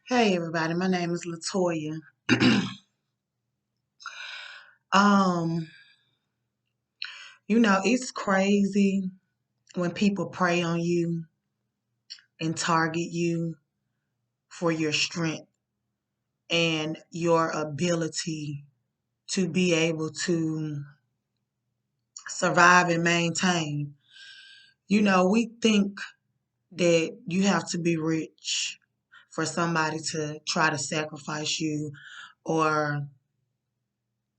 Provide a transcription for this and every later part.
Hey everybody, my name is Latoya. Um, it's crazy when people prey on you and target you for your strength and your ability to be able to survive and maintain. We think that you have to be rich for somebody to try to sacrifice you, or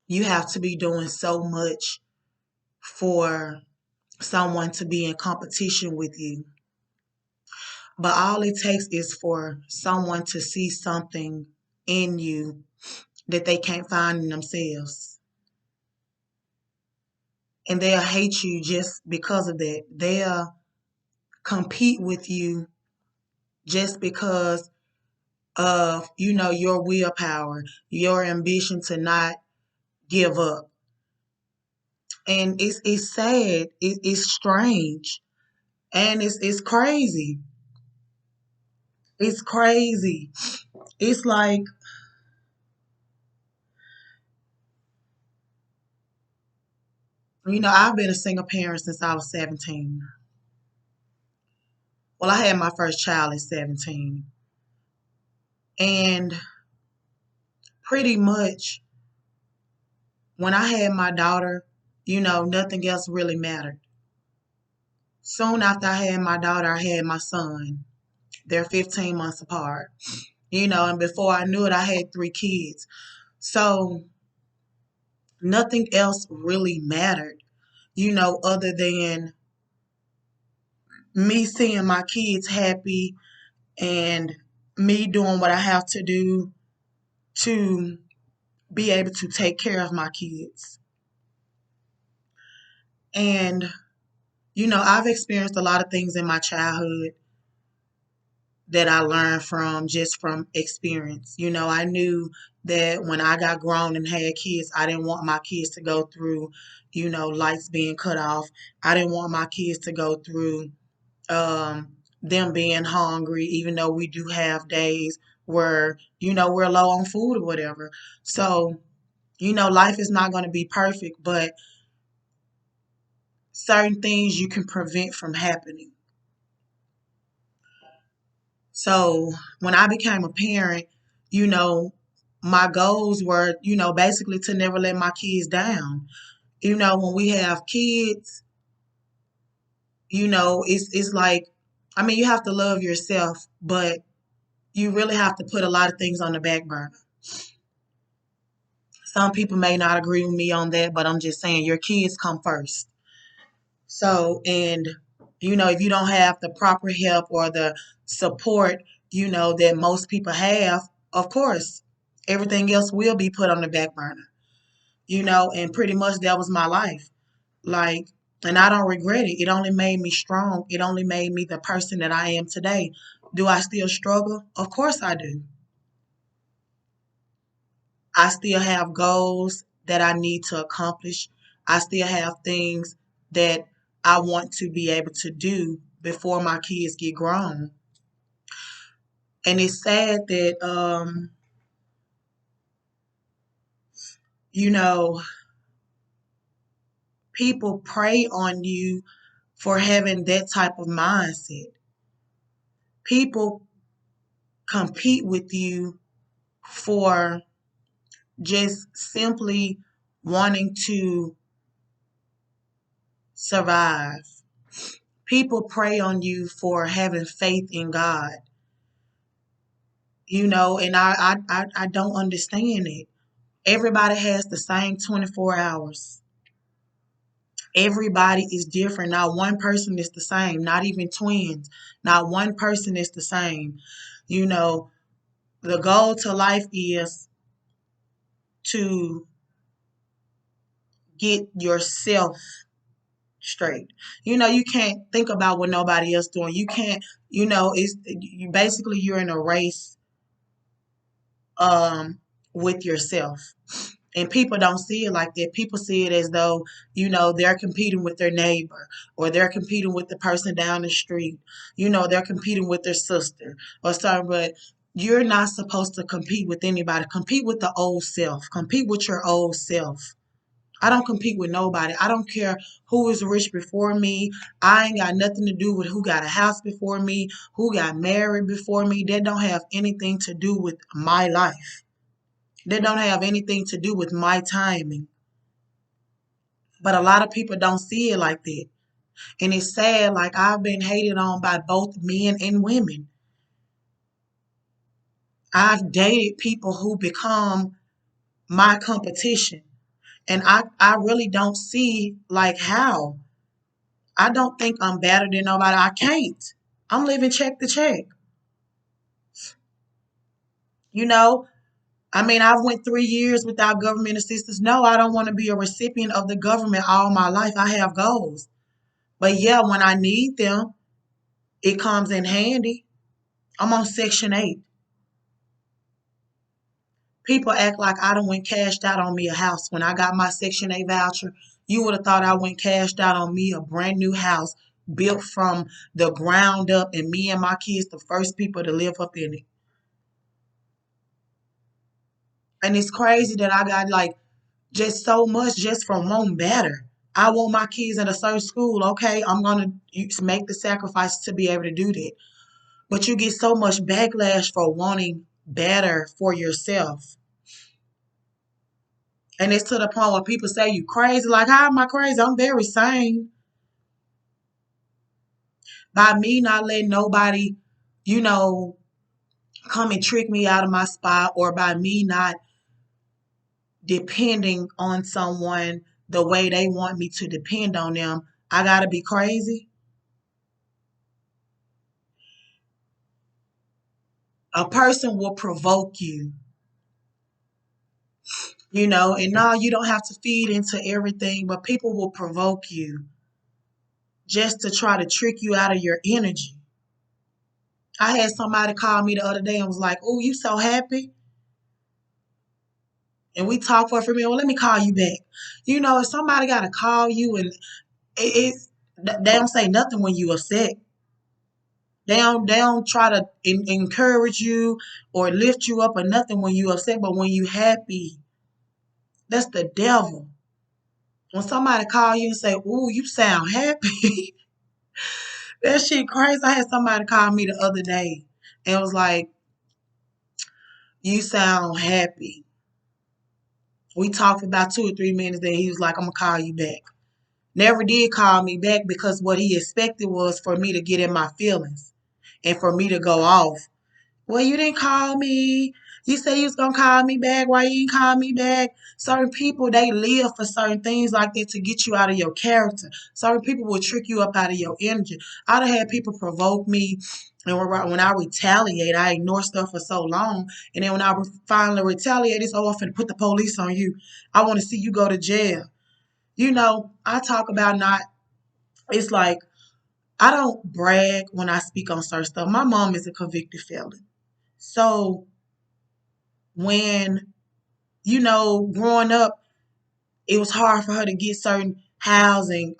you have to be doing so much for someone to be in competition with you. But all it takes is for someone to see something in you that they can't find in themselves. And they'll hate you just because of that. They'll compete with you just because of, your willpower, your ambition to not give up. And it's sad. It's strange. And it's crazy. It's crazy. It's like, I've been a single parent since I was 17. Well, I had my first child at 17. And pretty much when I had my daughter, nothing else really mattered. Soon after I had my daughter, I had my son. They're 15 months apart. And before I knew it, I had three kids. So nothing else really mattered, other than me seeing my kids happy and me doing what I have to do to be able to take care of my kids. And, I've experienced a lot of things in my childhood that I learned from just from experience. I knew that when I got grown and had kids, I didn't want my kids to go through, lights being cut off. I didn't want my kids to go through them being hungry, even though we do have days where, we're low on food or whatever. So, life is not going to be perfect, but certain things you can prevent from happening. So when I became a parent, you know, my goals were, basically to never let my kids down. When we have kids, it's like, I mean, you have to love yourself, but you really have to put a lot of things on the back burner. Some people may not agree with me on that, but I'm just saying your kids come first. So, and if you don't have the proper help or the support, that most people have, of course, everything else will be put on the back burner, and pretty much that was my life. Like, and I don't regret it. It only made me strong. It only made me the person that I am today. Do I still struggle? Of course I do. I still have goals that I need to accomplish. I still have things that I want to be able to do before my kids get grown. And it's sad that you know, people prey on you for having that type of mindset. People compete with you for just simply wanting to survive. People prey on you for having faith in God. And I don't understand it. Everybody has the same 24 hours. Everybody is different. Not one person is the same, not even twins. Not one person is the same. You know, the goal to life is to get yourself straight. You can't think about what nobody else doing. You can't, it's you basically you're in a race um with yourself. And people don't see it like that. People see it as though, they're competing with their neighbor, or they're competing with the person down the street. They're competing with their sister or something. But You're not supposed to compete with anybody. Compete with the old self. Compete with your old self. I don't compete with nobody. I don't care who is rich before me. I ain't got nothing to do with who got a house before me, who got married before me. That don't have anything to do with my life. That don't have anything to do with my timing. But a lot of people don't see it like that. And it's sad, like I've been hated on by both men and women. I've dated people who become my competition. And I really don't see like how. I don't think I'm better than nobody. I can't. I'm living check to check. You know, I mean, I've went 3 years without government assistance. No, I don't want to be a recipient of the government all my life. I have goals. But yeah, when I need them, it comes in handy. I'm on Section 8. People act like I done went cashed out on me a house. When I got my Section 8 voucher, you would have thought I went cashed out on me a brand new house built from the ground up and me and my kids the first people to live up in it. And it's crazy that I got like just so much just from wanting better. I want my kids in a certain school. Okay, I'm going to make the sacrifice to be able to do that. But you get so much backlash for wanting better for yourself. And it's to the point where people say you crazy. Like, how am I crazy? I'm very sane. By me not letting nobody, you know, come and trick me out of my spot, or by me not depending on someone the way they want me to depend on them, I gotta be crazy. A person will provoke you, and no, you don't have to feed into everything, but people will provoke you just to try to trick you out of your energy. I had somebody call me the other day and was like, "Oh, you so happy?" And we talked for a few minutes. Well, let me call you back. If somebody got to call you and it's they don't say nothing when you upset. They don't try to encourage you or lift you up or nothing when you upset. But when you happy, that's the devil. When somebody call you and say, "Ooh, you sound happy," that shit crazy. I had somebody call me the other day and was like, "You sound happy." We talked about 2 or 3 minutes. Then he was like, "I'm gonna call you back." Never did call me back because what he expected was for me to get in my feelings and for me to go off. Well, you didn't call me. You said you was gonna call me back. Why you didn't call me back? Certain people, they live for certain things like that to get you out of your character. Certain people will trick you up out of your energy. I done had people provoke me, and when I retaliate, I ignore stuff for so long, and then when I finally retaliate, it's often put the police on you. I want to see you go to jail. I talk about not. It's like I don't brag when I speak on certain stuff. My mom is a convicted felon. So when, growing up, it was hard for her to get certain housing,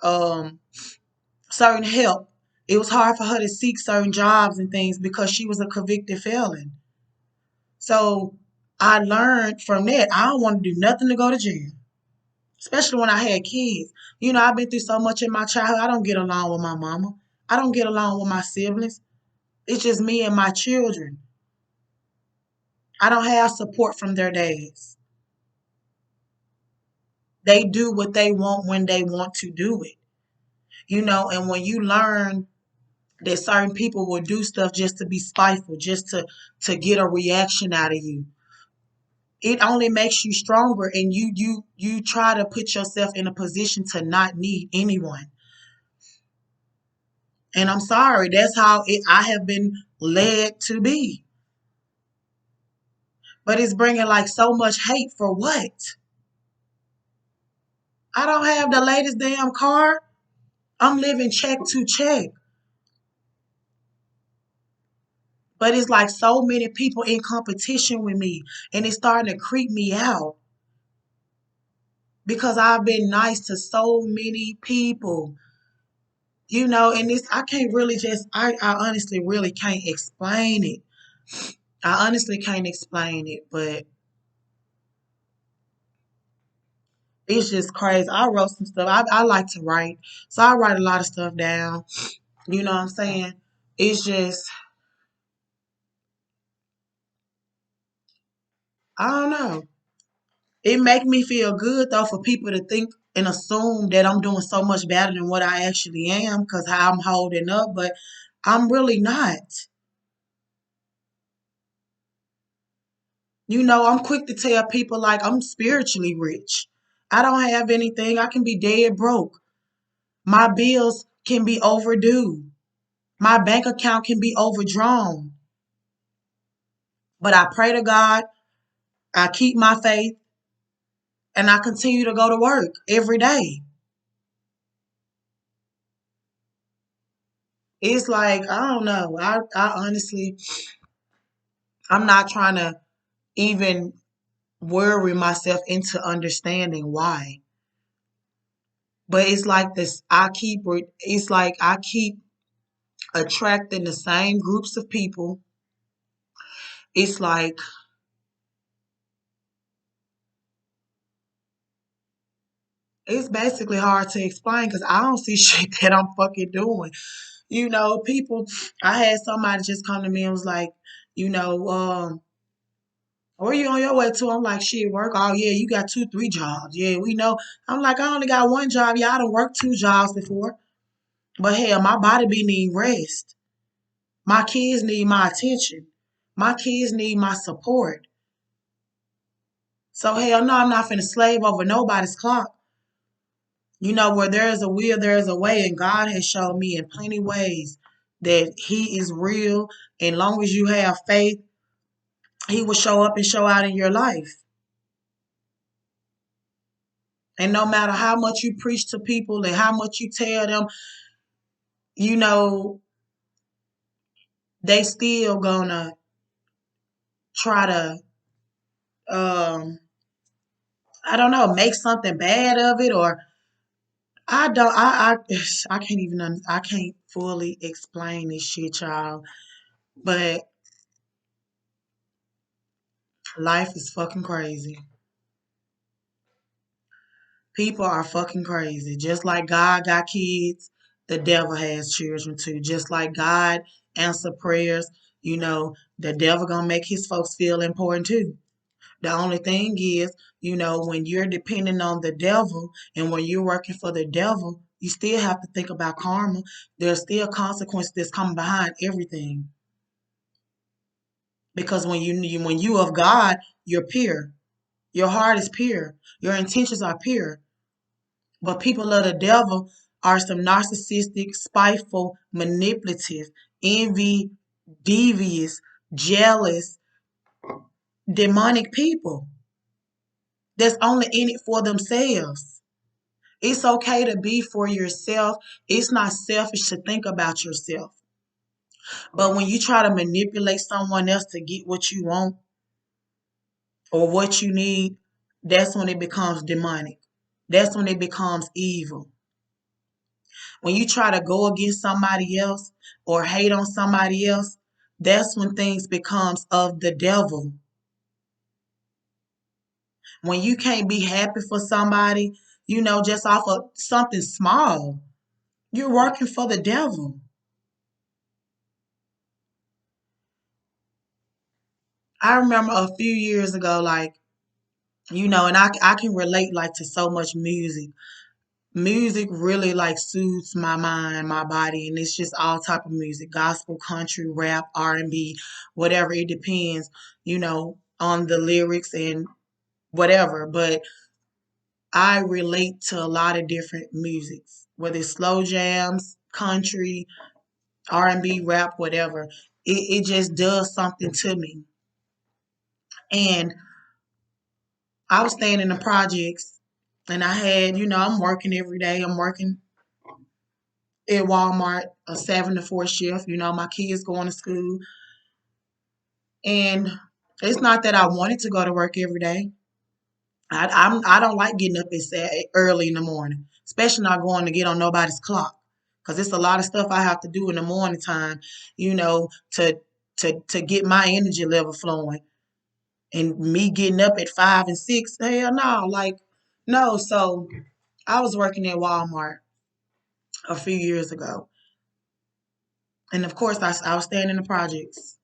certain help. It was hard for her to seek certain jobs and things because she was a convicted felon. So I learned from that. I don't want to do nothing to go to jail, especially when I had kids. I've been through so much in my childhood. I don't get along with my mama. I don't get along with my siblings. It's just me and my children. I don't have support from their dads. They do what they want when they want to do it. And when you learn that certain people will do stuff just to be spiteful, just to get a reaction out of you, it only makes you stronger, and you try to put yourself in a position to not need anyone. And I'm sorry, that's how I have been led to be. But it's bringing like so much hate for what? I don't have the latest damn car. I'm living check to check. But it's like so many people in competition with me, and it's starting to creep me out because I've been nice to so many people, and I can't really I honestly really can't explain it. I honestly can't explain it, but it's just crazy. I wrote some stuff. I like to write, so I write a lot of stuff down. You know what I'm saying? It's just, I don't know. It make me feel good though for people to think and assume that I'm doing so much better than what I actually am because how I'm holding up, but I'm really not. I'm quick to tell people like I'm spiritually rich. I don't have anything. I can be dead broke. My bills can be overdue. My bank account can be overdrawn. But I pray to God, I keep my faith, and I continue to go to work every day. It's like, I don't know. I honestly, I'm not trying to even worry myself into understanding why. But it's like this, it's like I keep attracting the same groups of people. It's like, it's basically hard to explain because I don't see shit that I'm fucking doing. People, I had somebody just come to me and was like, you know, where you on your way to? I'm like, shit, work. Oh yeah, you got two, three jobs. Yeah, we know. I'm like, I only got one job. Yeah, I done worked two jobs before. But hell, my body be need rest. My kids need my attention. My kids need my support. So hell no, I'm not finna slave over nobody's clock. Where there is a will, there is a way, and God has shown me in plenty ways that He is real. And long as you have faith, He will show up and show out in your life. And no matter how much you preach to people and how much you tell them, you know, they still gonna try to, um, I don't know, make something bad of it, or I don't, I can't even, I can't fully explain this shit, y'all. But life is fucking crazy. People are fucking crazy. Just like God got kids, the devil has children too. Just like God answer prayers, the devil gonna make his folks feel important too. The only thing is, when you're depending on the devil and when you're working for the devil, you still have to think about karma. There's still consequences that's coming behind everything. Because when you of God, you're pure. Your heart is pure. Your intentions are pure. But people of the devil are some narcissistic, spiteful, manipulative, envy, devious, jealous, demonic people that's only in it for themselves. It's okay to be for yourself. It's not selfish to think about yourself. But when you try to manipulate someone else to get what you want or what you need, that's when it becomes demonic. That's when it becomes evil. When you try to go against somebody else or hate on somebody else, that's when things becomes of the devil. When you can't be happy for somebody, just off of something small, you're working for the devil. I remember a few years ago, like, and I can relate like to so much music. Music really like soothes my mind, my body, and it's just all type of music, gospel, country, rap, R&B, whatever. It depends, on the lyrics and whatever. But I relate to a lot of different musics, whether it's slow jams, country, R&B, rap, whatever. It just does something to me. And I was staying in the projects and I had, I'm working every day. I'm working at Walmart, a 7 to 4 shift. My kids going to school. And it's not that I wanted to go to work every day. I don't like getting up early in the morning, especially not going to get on nobody's clock. Because it's a lot of stuff I have to do in the morning time, to to get my energy level flowing. And me getting up at 5 and 6, hell no, like no. So I was working at Walmart a few years ago, and of course I was staying in the projects,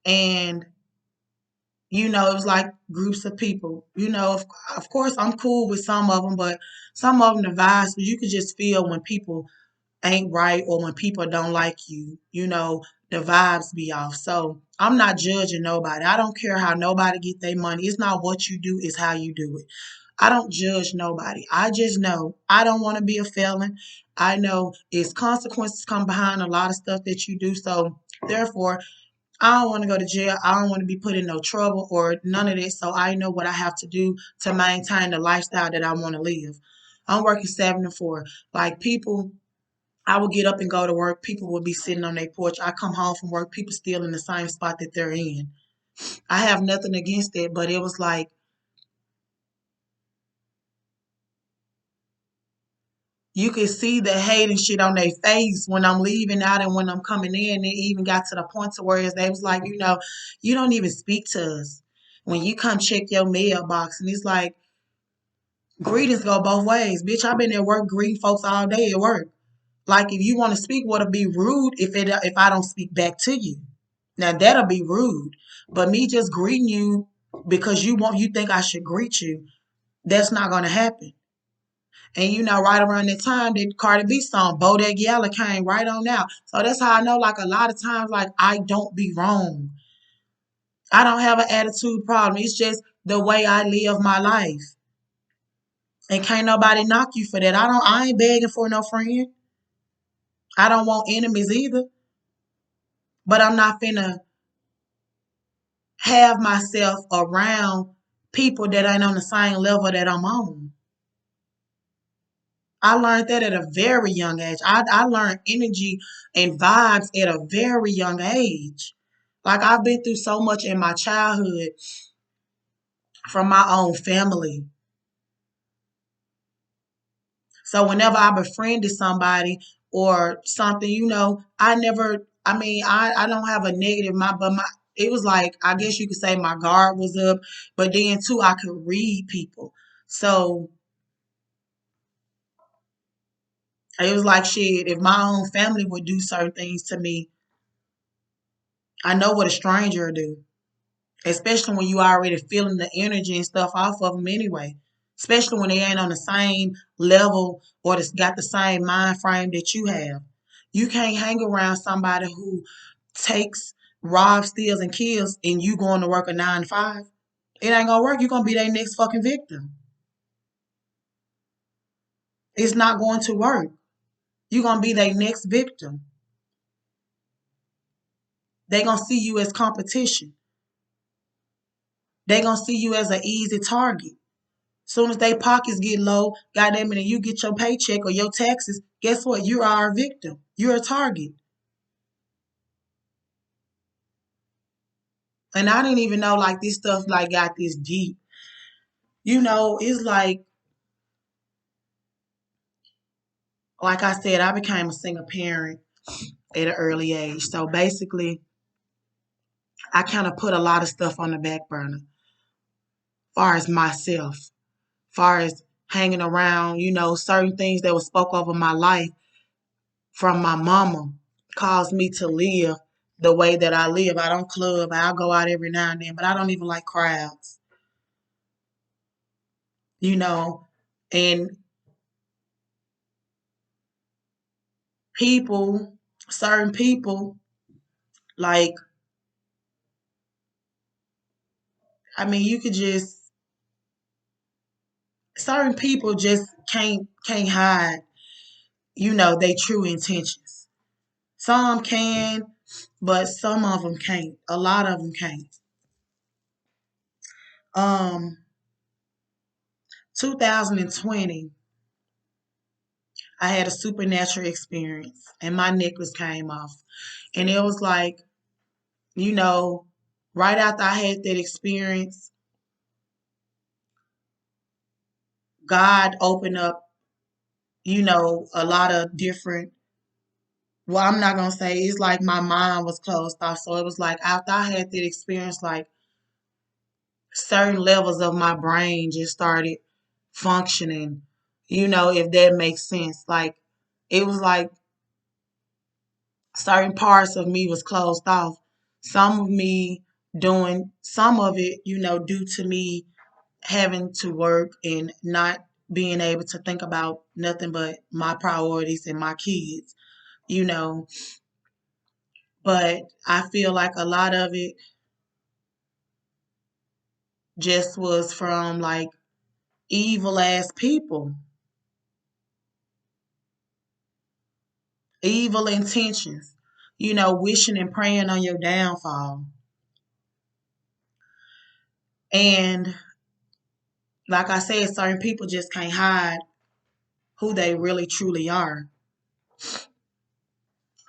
and it was like groups of people. Of course I'm cool with some of them, but some of them the vibes, but you could just feel when people ain't right or when people don't like you. The vibes be off. So I'm not judging nobody. I don't care how nobody get their money. It's not what you do, it's how you do it. I don't judge nobody. I just know I don't want to be a felon. I know it's consequences come behind a lot of stuff that you do. So therefore, I don't want to go to jail. I don't want to be put in no trouble or none of this. So I know what I have to do to maintain the lifestyle that I want to live. I'm working 7 to 4. Like people, I would get up and go to work. People would be sitting on their porch. I come home from work. People still in the same spot that they're in. I have nothing against it, but it was like you could see the hate and shit on their face when I'm leaving out and when I'm coming in. It even got to the point to where they was like, you don't even speak to us when you come check your mailbox. And it's like, greetings go both ways. Bitch, I've been at work greeting folks all day at work. Like, if you want to speak, what'll be rude if I don't speak back to you? Now, that'll be rude. But me just greeting you because you think I should greet you, that's not going to happen. And right around that time, that Cardi B song, Bodak Yellow, came right on out. So that's how I know, like, a lot of times, like, I don't be wrong. I don't have an attitude problem. It's just the way I live my life. And can't nobody knock you for that. I ain't begging for no friend. I don't want enemies either. But I'm not finna have myself around people that ain't on the same level that I'm on. I learned that at a very young age. I learned energy and vibes at a very young age. Like I've been through so much in my childhood from my own family. So whenever I befriended somebody or something, I never, I don't have a negative, it was like, I guess you could say my guard was up, but then too, I could read people. So it was like, shit, if my own family would do certain things to me, I know what a stranger would do. Especially when you already feeling the energy and stuff off of them anyway. Especially when they ain't on the same level or got the same mind frame that you have. You can't hang around somebody who takes, robs, steals, and kills, and you going to work a 9 to 5. It ain't gonna work. You're gonna be their next fucking victim. It's not going to work. You're gonna be their next victim. They gonna see you as competition. They gonna see you as an easy target. Soon as they pockets get low, goddamn it, and you get your paycheck or your taxes, guess what? You are a victim. You're a target. And I didn't even know like this stuff like got this deep. It's like I said, I became a single parent at an early age. So basically, I kind of put a lot of stuff on the back burner, far as myself, far as hanging around, certain things that were spoke over my life from my mama caused me to live the way that I live. I don't club. I'll go out every now and then, but I don't even like crowds, you know. And people, certain people, like, you could just, certain people just can't hide, their true intentions. Some can, but some of them can't. A lot of them can't. Um, 2020, I had a supernatural experience and my necklace came off. And it was like, you know, right after I had that experience, God opened up, a lot of different well, I'm not gonna say it's like my mind was closed off. So it was like after I had that experience, like certain levels of my brain just started functioning, if that makes sense. Like it was like certain parts of me was closed off. Some of me doing some of it, due to me having to work and not being able to think about nothing but my priorities and my kids, you know. But I feel like a lot of it just was from like evil ass people, evil intentions, wishing and praying on your downfall. And like I said, certain people just can't hide who they really truly are.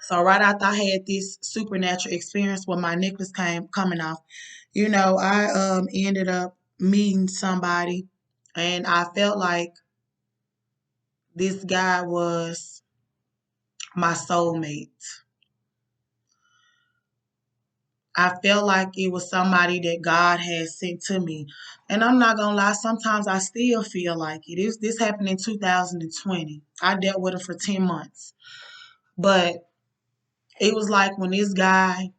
So right after I had this supernatural experience when my necklace came coming off, I ended up meeting somebody, and I felt like this guy was my soulmate. I felt like it was somebody that God had sent to me. And I'm not gonna lie, sometimes I still feel like it. This happened in 2020. I dealt with it for 10 months. But it was like when this guy,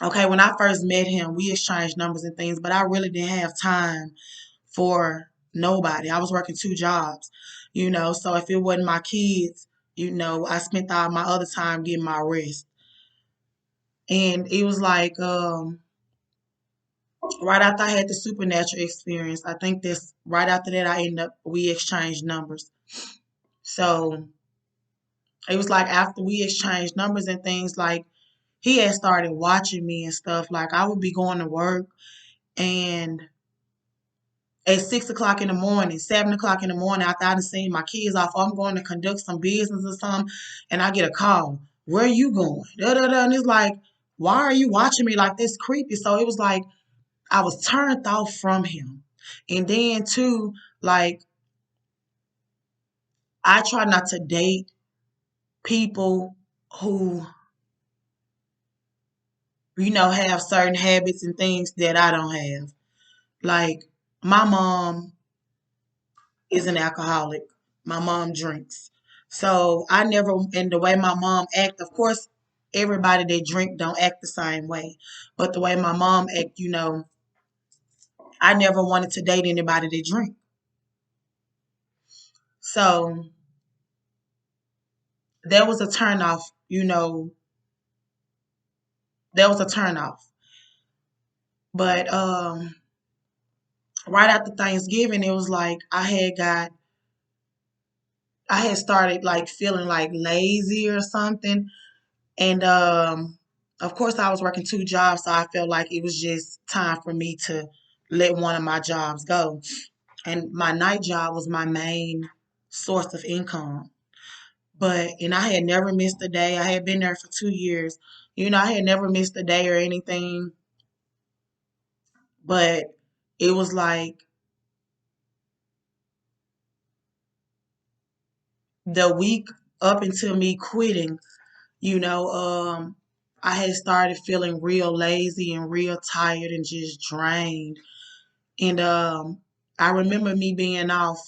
okay, when I first met him, we exchanged numbers and things, but I really didn't have time for nobody. I was working two jobs, so if it wasn't my kids, I spent all my other time getting my rest. And it was like, right after I had the supernatural experience, I think this right after that we exchanged numbers. So it was like after we exchanged numbers and things, like he had started watching me and stuff. Like I would be going to work, and at 6 o'clock in the morning, 7 o'clock in the morning, after I done seen my kids off, I'm going to conduct some business or something, and I get a call. Where are you going? Da, da, da. And it's like, why are you watching me like this? Creepy. So it was like I was turned off from him. And then too, like I try not to date people who, have certain habits and things that I don't have. Like my mom is an alcoholic. My mom drinks. So I never, and the way my mom act, of course, everybody that drink don't act the same way. But the way my mom act, I never wanted to date anybody that drink. So there was a turn off, there was a turn off. But right after Thanksgiving, it was like I had started like feeling like lazy or something. And of course, I was working two jobs, so I felt like it was just time for me to let one of my jobs go. And my night job was my main source of income. And I had never missed a day. I had been there for 2 years. I had never missed a day or anything. But it was like the week up until me quitting, you know, um, I had started feeling real lazy and real tired and just drained. And I remember me being off.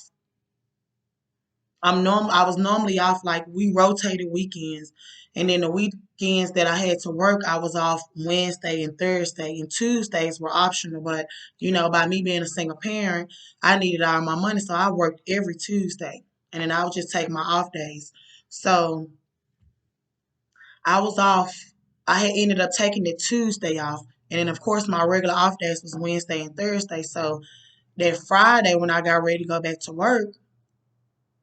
I was normally off, like we rotated weekends, and then the weekends that I had to work, I was off Wednesday and Thursday, and Tuesdays were optional. But by me being a single parent, I needed all my money, so I worked every Tuesday, and then I would just take my off days. So I was off. I had ended up taking the Tuesday off. And then, of course, my regular off days was Wednesday and Thursday. So that Friday, when I got ready to go back to work,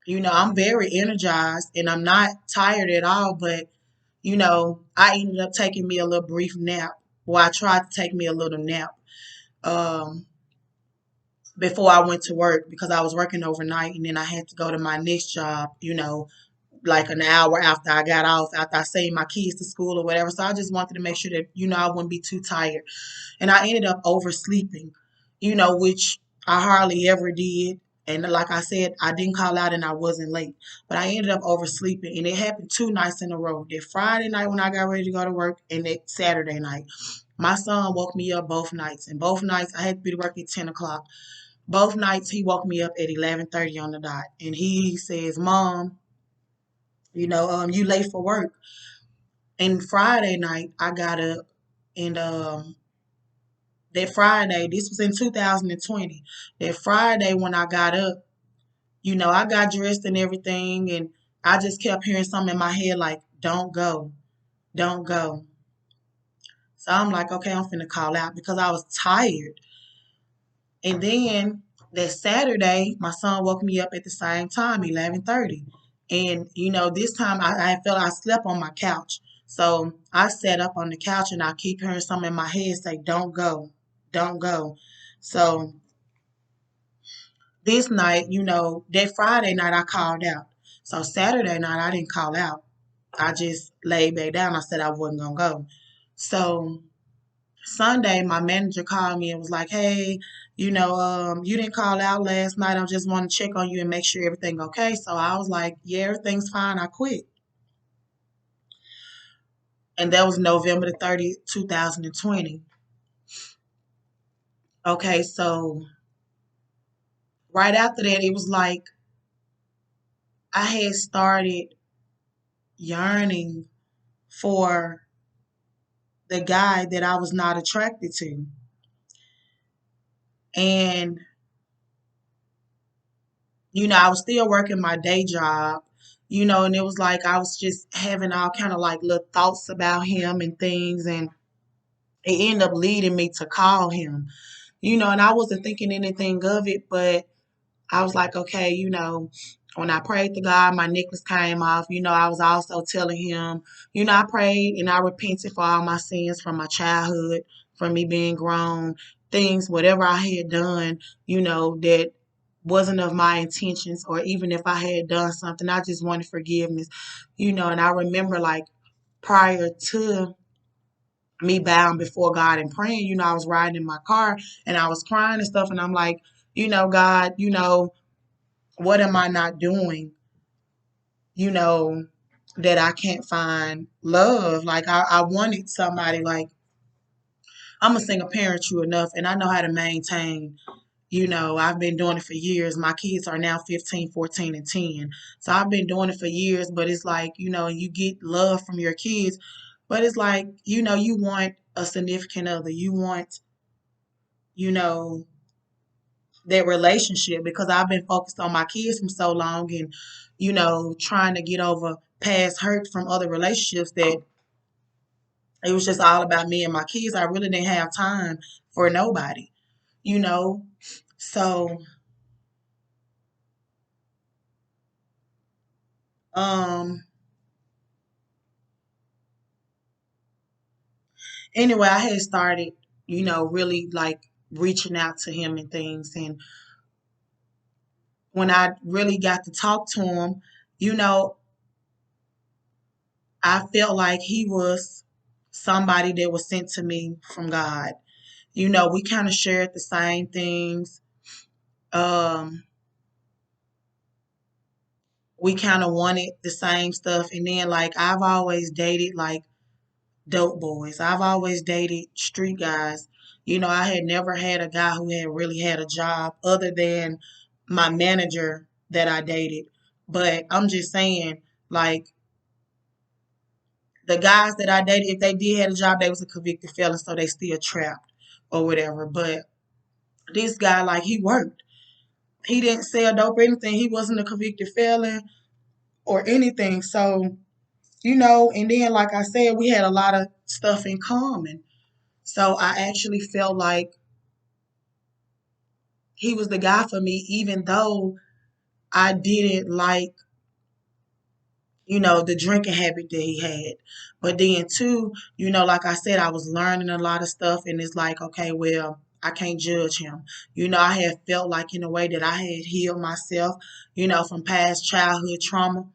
I'm very energized and I'm not tired at all. But, I ended up taking me a little brief nap. Well, I tried to take me a little nap um, before I went to work because I was working overnight and then I had to go to my next job, like an hour after I got off, after I sent my kids to school or whatever. So I just wanted to make sure that, I wouldn't be too tired. And I ended up oversleeping, which I hardly ever did. And like I said, I didn't call out and I wasn't late. But I ended up oversleeping. And it happened 2 nights in a row. That Friday night when I got ready to go to work and that Saturday night. My son woke me up both nights. And both nights I had to be to work at 10 o'clock. Both nights he woke me up at 11:30 on the dot. And he says, Mom, you late for work. And Friday night I got up and that Friday, this was in 2020. That Friday when I got up, I got dressed and everything, and I just kept hearing something in my head like, don't go, don't go. So I'm like, okay, I'm finna call out because I was tired. And then that Saturday, my son woke me up at the same time, 11:30. And, this time I felt I slept on my couch. So I sat up on the couch and I keep hearing something in my head say, don't go, don't go. So this night, that Friday night I called out. So Saturday night I didn't call out. I just laid back down. I said I wasn't gonna go. So Sunday my manager called me and was like, hey, you didn't call out last night. I just want to check on you and make sure everything okay. So I was like, yeah, everything's fine. I quit. And that was November the 30th, 2020. Okay, so right after that, it was like I had started yearning for the guy that I was not attracted to. And, I was still working my day job, and it was like I was just having all kind of like little thoughts about him and things. And it ended up leading me to call him, and I wasn't thinking anything of it, but I was like, okay, when I prayed to God, my necklace came off. I was also telling him, I prayed and I repented for all my sins from my childhood, from me being grown, things, whatever I had done, that wasn't of my intentions, or even if I had done something, I just wanted forgiveness, and I remember like prior to me bowing before God and praying, I was riding in my car and I was crying and stuff. And I'm like, God, what am I not doing, you know, that I can't find love? Like I wanted somebody like I'm a single parent true enough and I know how to maintain, I've been doing it for years. My kids are now 15, 14, and 10. So I've been doing it for years, but it's like, you get love from your kids, but it's like, you want a significant other. You want, you know, that relationship because I've been focused on my kids for so long and, trying to get over past hurt from other relationships that it was just all about me and my kids. I really didn't have time for nobody, you know. So, um, anyway, I had started, really like reaching out to him and things. And when I really got to talk to him, you know, I felt like he was somebody that was sent to me from God. We kind of shared the same things. Um, we kind of wanted the same stuff. And then, like, I've always dated like dope boys. I've always dated street guys. I had never had a guy who had really had a job other than my manager that I dated. But I'm just saying, like, the guys that I dated, if they did have a job, they was a convicted felon, so they still trapped or whatever. But this guy, like, he worked. He didn't sell dope or anything. He wasn't a convicted felon or anything. So, and then, like I said, we had a lot of stuff in common. So I actually felt like he was the guy for me, even though I didn't like, the drinking habit that he had. But then, too, like I said, I was learning a lot of stuff, and it's like, okay, well, I can't judge him. I had felt like in a way that I had healed myself, from past childhood trauma.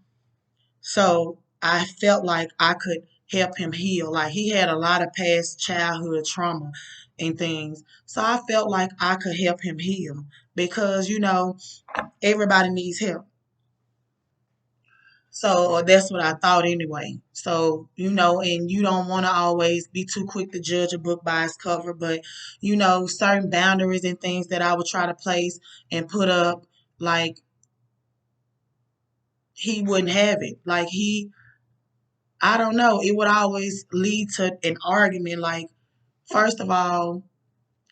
So I felt like I could help him heal. Like he had a lot of past childhood trauma. and things. So I felt like I could help him heal because, everybody needs help. So, or that's what I thought anyway. So, and you don't want to always be too quick to judge a book by its cover, but, certain boundaries and things that I would try to place and put up, like, he wouldn't have it. Like, I don't know, it would always lead to an argument. Like, first of all,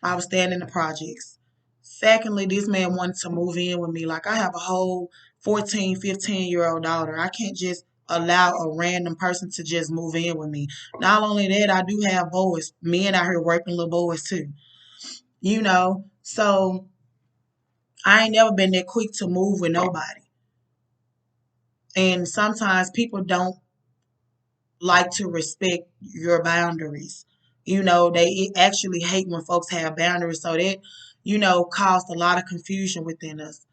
I was staying in the projects. Secondly, this man wanted to move in with me. Like, I have a whole 14, 15-year-old daughter. I can't just allow a random person to just move in with me. Not only that, I do have boys, men out here working little boys too. So I ain't never been that quick to move with nobody. And sometimes people don't like to respect your boundaries. They actually hate when folks have boundaries. So that, caused a lot of confusion within us.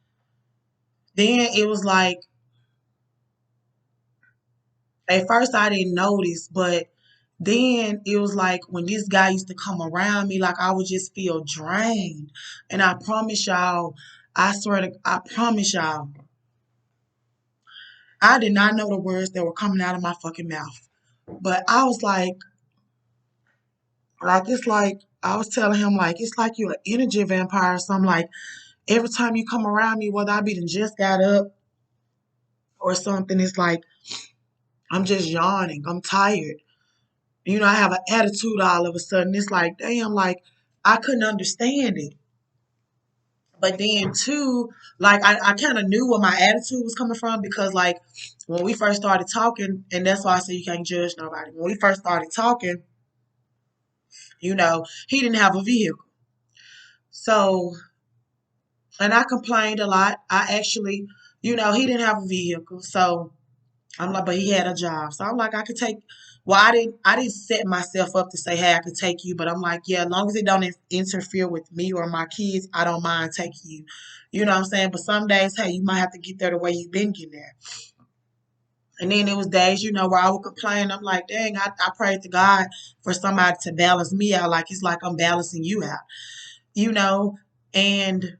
Then it was like, at first I didn't notice, but then it was like when this guy used to come around me, like I would just feel drained. And I promise y'all, I promise y'all, I did not know the words that were coming out of my fucking mouth. But I was it's like, I was telling him, like, it's like you're an energy vampire. So I'm like, every time you come around me, whether I be done just got up or something, it's like, I'm just yawning. I'm tired. I have an attitude all of a sudden. It's like, damn, like, I couldn't understand it. But then, too, like, I kind of knew where my attitude was coming from because, like, when we first started talking, and that's why I say you can't judge nobody. When we first started talking, he didn't have a vehicle. So, and I complained a lot. I actually, he didn't have a vehicle. So I'm like, but he had a job. So I'm like, I could take, well, I didn't set myself up to say, hey, I could take you. But I'm like, yeah, as long as it don't interfere with me or my kids, I don't mind taking you. You know what I'm saying? But some days, hey, you might have to get there the way you've been getting there. And then it was days, where I would complain. I'm like, dang, I prayed to God for somebody to balance me out. Like, it's like I'm balancing you out, you know? And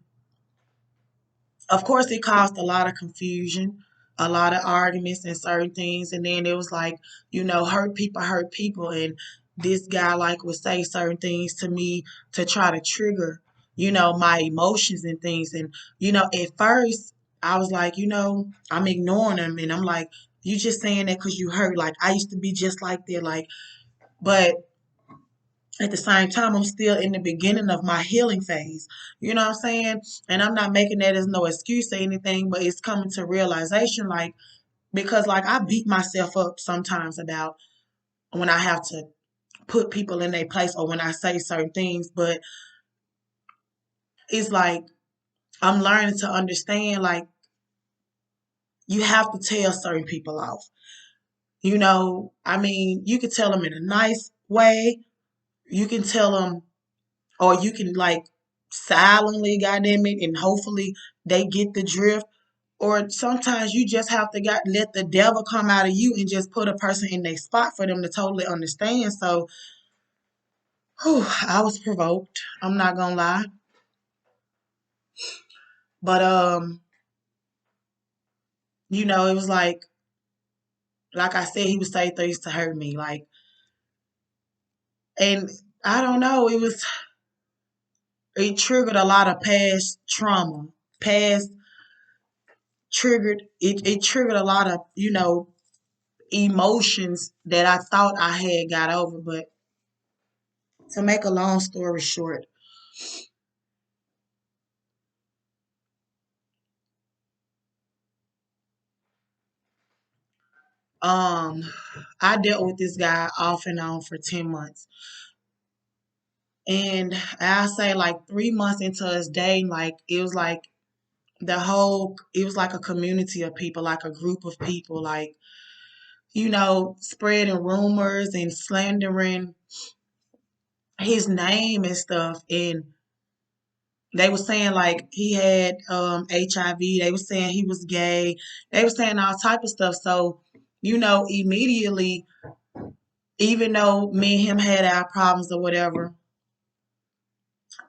of course, it caused a lot of confusion, a lot of arguments and certain things. And then it was like, hurt people. And this guy, like, would say certain things to me to try to trigger, my emotions and things. And, at first, I was like, I'm ignoring him. And I'm like, you just saying that because you hurt. Like, I used to be just like that. Like, but at the same time, I'm still in the beginning of my healing phase. You know what I'm saying? And I'm not making that as no excuse or anything, but it's coming to realization, like, because, like, I beat myself up sometimes about when I have to put people in their place or when I say certain things. But it's like I'm learning to understand, like, you have to tell certain people off. I mean, you can tell them in a nice way. You can tell them, or you can, like, silently, goddamn it, and hopefully they get the drift. Or sometimes you just have to let the devil come out of you and just put a person in their spot for them to totally understand. So, whew, I was provoked. I'm not gonna lie, but it was like I said, he would say things to hurt me, like, and I don't know, it triggered a lot of past trauma, past it triggered a lot of emotions that I thought I had got over. But to make a long story short, um, I dealt with this guy off and on for 10 months. And I say, like, 3 months into his dating, like, it was like it was like a community of people, like a group of people, like, spreading rumors and slandering his name and stuff. And they were saying, like, he had HIV. They were saying he was gay. They were saying all type of stuff. So, immediately, even though me and him had our problems or whatever,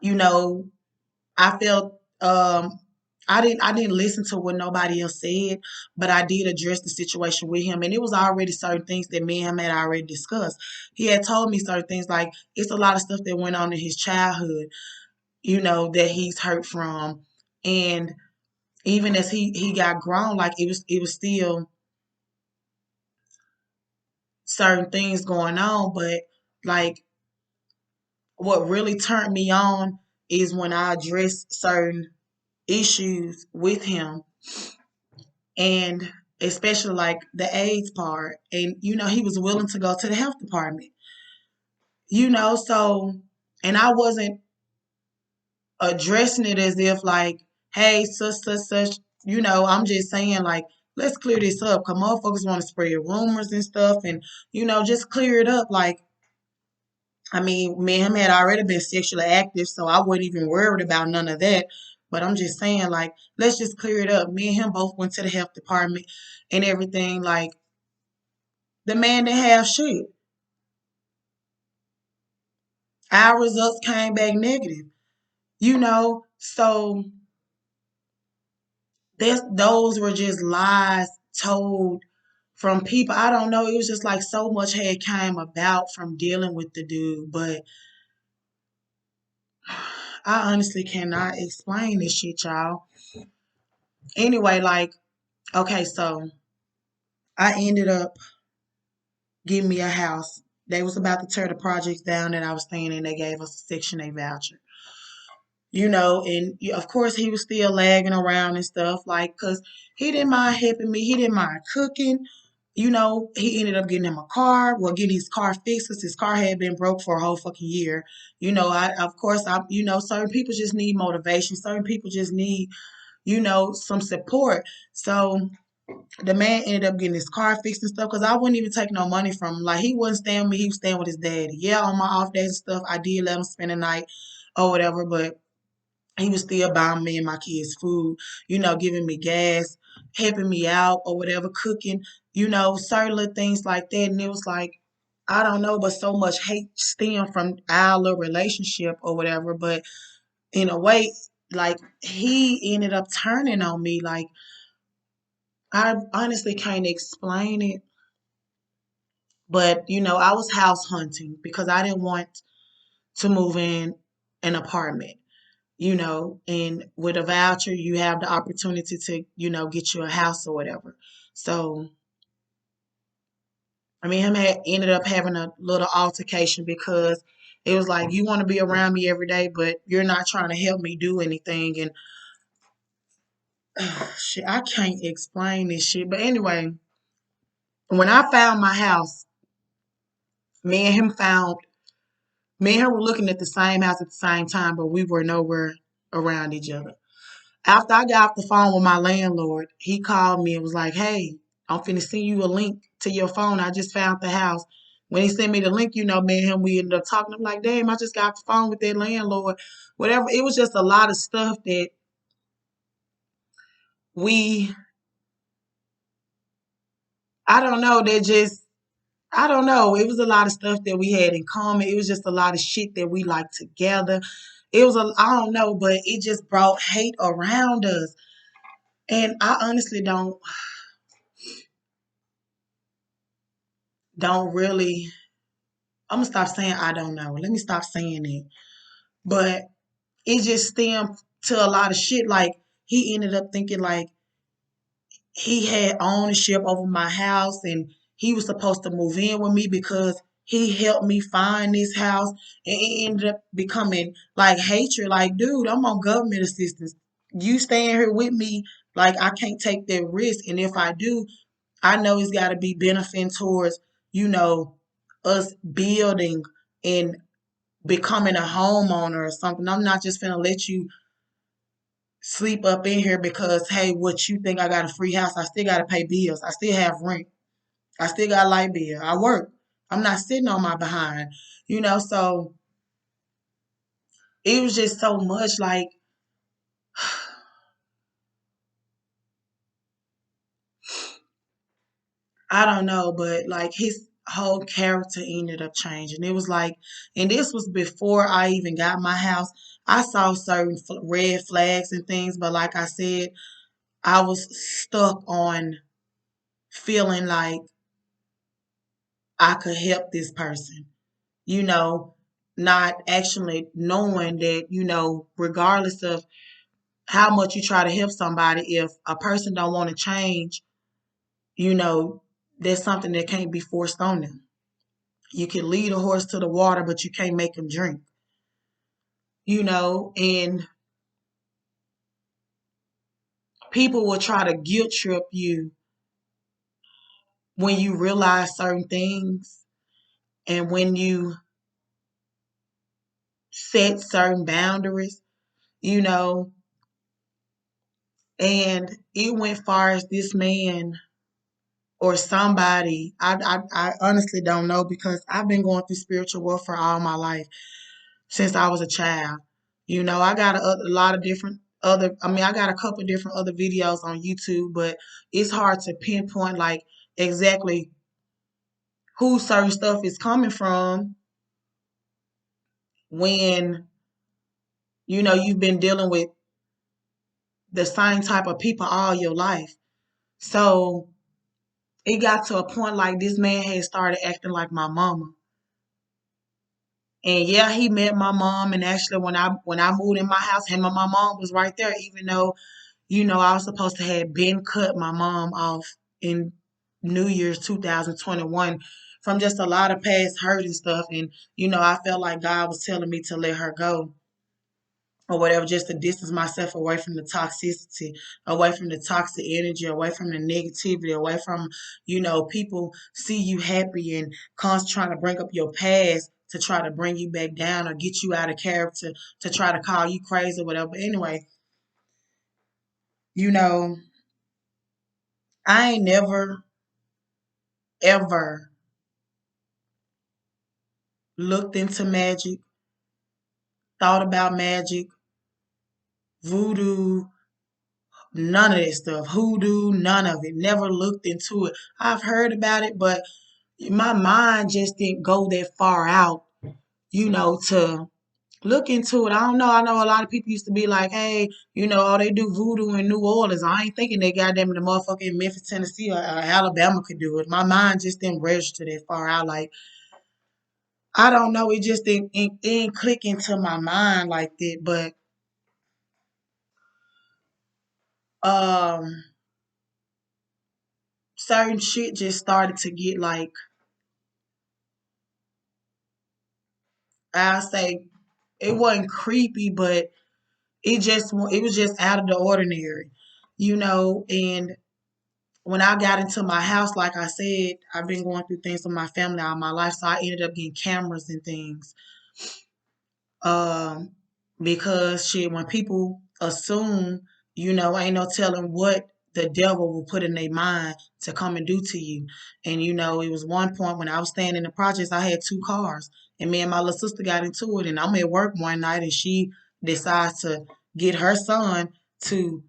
You know, I felt I didn't listen to what nobody else said, but I did address the situation with him, and it was already certain things that me and him had already discussed. He had told me certain things like it's a lot of stuff that went on in his childhood, that he's hurt from, and even as he got grown, like it was still certain things going on, but like what really turned me on is when I addressed certain issues with him, and especially like the AIDS part. And, he was willing to go to the health department, so, and I wasn't addressing it as if like, hey, such, I'm just saying like, let's clear this up. Cause motherfuckers want to spread rumors and stuff and, just clear it up. Like, I mean, me and him had already been sexually active, so I wasn't even worried about none of that. But I'm just saying, like, let's just clear it up. Me and him both went to the health department and everything. Like, the man didn't have shit. Our results came back negative, So those were just lies told from people. I don't know. It was just like so much had came about from dealing with the dude, but I honestly cannot explain this shit, y'all. Anyway, like, okay, so I ended up getting me a house. They was about to tear the projects down that I was staying in. They gave us a Section 8 voucher. And of course he was still lagging around and stuff, like, cause he didn't mind helping me. He didn't mind cooking. He ended up getting him a car. Well, getting his car fixed because his car had been broke for a whole fucking year. Of course, certain people just need motivation. Certain people just need, some support. So the man ended up getting his car fixed and stuff because I wouldn't even take no money from him. Like, he wasn't staying with me, he was staying with his daddy. Yeah, on my off days and stuff, I did let him spend the night or whatever, but he was still buying me and my kids food, giving me gas, helping me out or whatever, cooking, certain little things like that. And it was like, I don't know, but so much hate stemmed from our little relationship or whatever. But in a way, like, he ended up turning on me. Like, I honestly can't explain it. But, I was house hunting because I didn't want to move in an apartment. And with a voucher, you have the opportunity to, get you a house or whatever. So, I mean, him had ended up having a little altercation because it was like, you want to be around me every day, but you're not trying to help me do anything. And shit, I can't explain this shit. But anyway, when I found my house, me and him found, me and her were looking at the same house at the same time, but we were nowhere around each other. After I got off the phone with my landlord, he called me and was like, hey, I'm finna send you a link to your phone. I just found the house. When he sent me the link, me and him, we ended up talking. I'm like, damn, I just got off the phone with that landlord. Whatever. It was just a lot of stuff that we, I don't know, that just, I don't know. It was a lot of stuff that we had in common. It was just a lot of shit that we liked together. I don't know, but it just brought hate around us. And I honestly don't really, I'm gonna stop saying I don't know. Let me stop saying it. But it just stemmed to a lot of shit. Like, he ended up thinking like he had ownership over my house and he was supposed to move in with me because he helped me find this house, and it ended up becoming like hatred. Like, dude, I'm on government assistance. You staying here with me, like, I can't take that risk. And if I do, I know it's got to be benefiting towards, you know, us building and becoming a homeowner or something. I'm not just gonna let you sleep up in here because, hey, what you think, I got a free house? I still gotta pay bills. I still have rent. I still got light bill. I work. I'm not sitting on my behind. So it was just so much like, I don't know, but like whole character ended up changing. It was like, and this was before I even got my house. I saw certain red flags and things, but like I said, I was stuck on feeling like I could help this person, you know, not actually knowing that, regardless of how much you try to help somebody, if a person don't want to change, you know, there's something that can't be forced on them. You can lead a horse to the water, but you can't make him drink, and people will try to guilt trip you when you realize certain things and when you set certain boundaries, you know, and it went far as this man or somebody. I honestly don't know because I've been going through spiritual warfare all my life since I was a child. I got a lot of different I got a couple different other videos on YouTube, but it's hard to pinpoint like exactly who certain stuff is coming from when, you've been dealing with the same type of people all your life. So it got to a point like this man had started acting like my mama. And yeah, he met my mom. And actually, when I moved in my house, him and my mom was right there. Even though, I was supposed to have been cut my mom off in New Year's 2021 from just a lot of past hurt and stuff. And I felt like God was telling me to let her go or whatever, just to distance myself away from the toxicity, away from the toxic energy, away from the negativity, away from, people see you happy and constantly trying to bring up your past to try to bring you back down or get you out of character to try to call you crazy or whatever. But anyway, you know, I ain't never, ever looked into magic, thought about magic, voodoo, none of that stuff, hoodoo, none of it. Never looked into it. I've heard about it, but my mind just didn't go that far out, to look into it. I don't know. I know a lot of people used to be like, hey, oh, they do voodoo in New Orleans. I ain't thinking they goddamn the motherfucking Memphis, Tennessee or Alabama could do it. My mind just didn't register that far out. Like, I don't know. It just didn't click into my mind like that. But um, certain shit just started to get like, I say, it wasn't creepy, but it was just out of the ordinary, and when I got into my house, like I said, I've been going through things with my family all my life, so I ended up getting cameras and things. Um, because shit, when people assume, ain't no telling what the devil will put in their mind to come and do to you. And it was one point when I was staying in the projects, I had two cars, and me and my little sister got into it, and I'm at work one night, and she decides to get her son to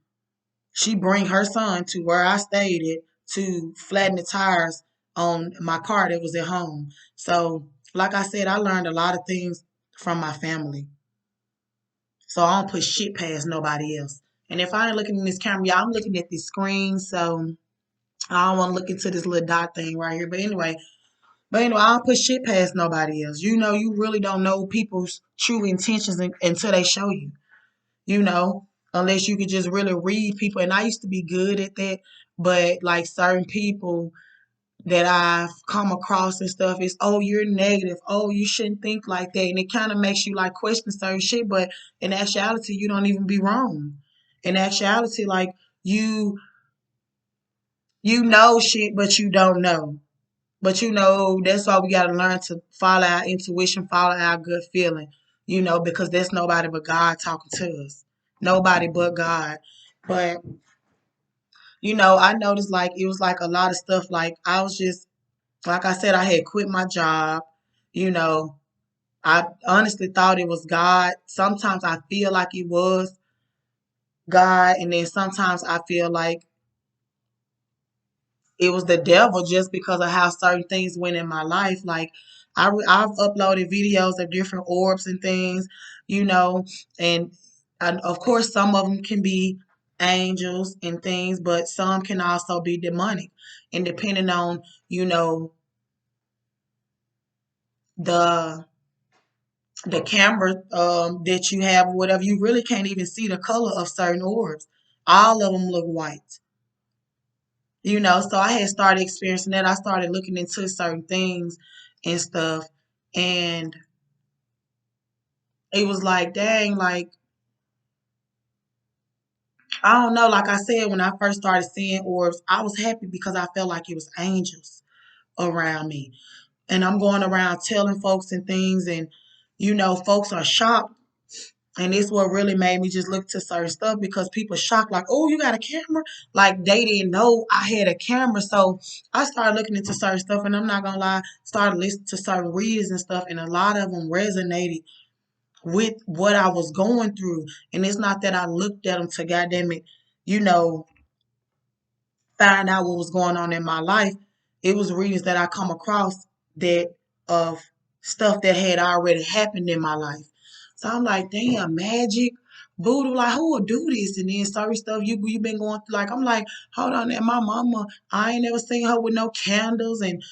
she bring her son to where I stayed at to flatten the tires on my car that was at home. So, like I said, I learned a lot of things from my family. So I don't put shit past nobody else. And if I ain't looking in this camera, y'all, I'm looking at this screen, so I don't want to look into this little dot thing right here. But anyway, I don't put shit past nobody else. You really don't know people's true intentions until they show you. You know, unless you could just really read people. And I used to be good at that, but like certain people that I've come across and stuff is, oh, you're negative. Oh, you shouldn't think like that. And it kind of makes you like question certain shit. But in actuality, you don't even be wrong. In actuality, like you know shit, but you don't know. But that's why we gotta learn to follow our intuition, follow our good feeling, because there's nobody but God talking to us. Nobody but God. But, I noticed like it was like a lot of stuff like I was just like I said, I had quit my job, you know. I honestly thought it was God. Sometimes I feel like it was God, and then sometimes I feel like it was the devil just because of how certain things went in my life. Like I've uploaded videos of different orbs and things, you know, and, and of course some of them can be angels and things, but some can also be demonic. And depending on, you know, the the camera that you have or whatever, you really can't even see the color of certain orbs. All of them look white. You know, so I had started experiencing that. I started looking into certain things and stuff. And it was like, dang, like, I don't know. Like I said, when I first started seeing orbs, I was happy because I felt like it was angels around me. And I'm going around telling folks and things, and, you know, folks are shocked. And it's what really made me just look to certain stuff because people shocked, like, oh, you got a camera? Like they didn't know I had a camera. So I started looking into certain stuff, and I'm not gonna lie, started listening to certain readings and stuff, and a lot of them resonated with what I was going through. And it's not that I looked at them to goddamn it, you know, find out what was going on in my life. It was readings that I come across that of stuff that had already happened in my life. So I'm like, damn, magic, voodoo, like who would do this? And then certain stuff you been going through, like I'm like, hold on, and my mama, I ain't never seen her with no candles and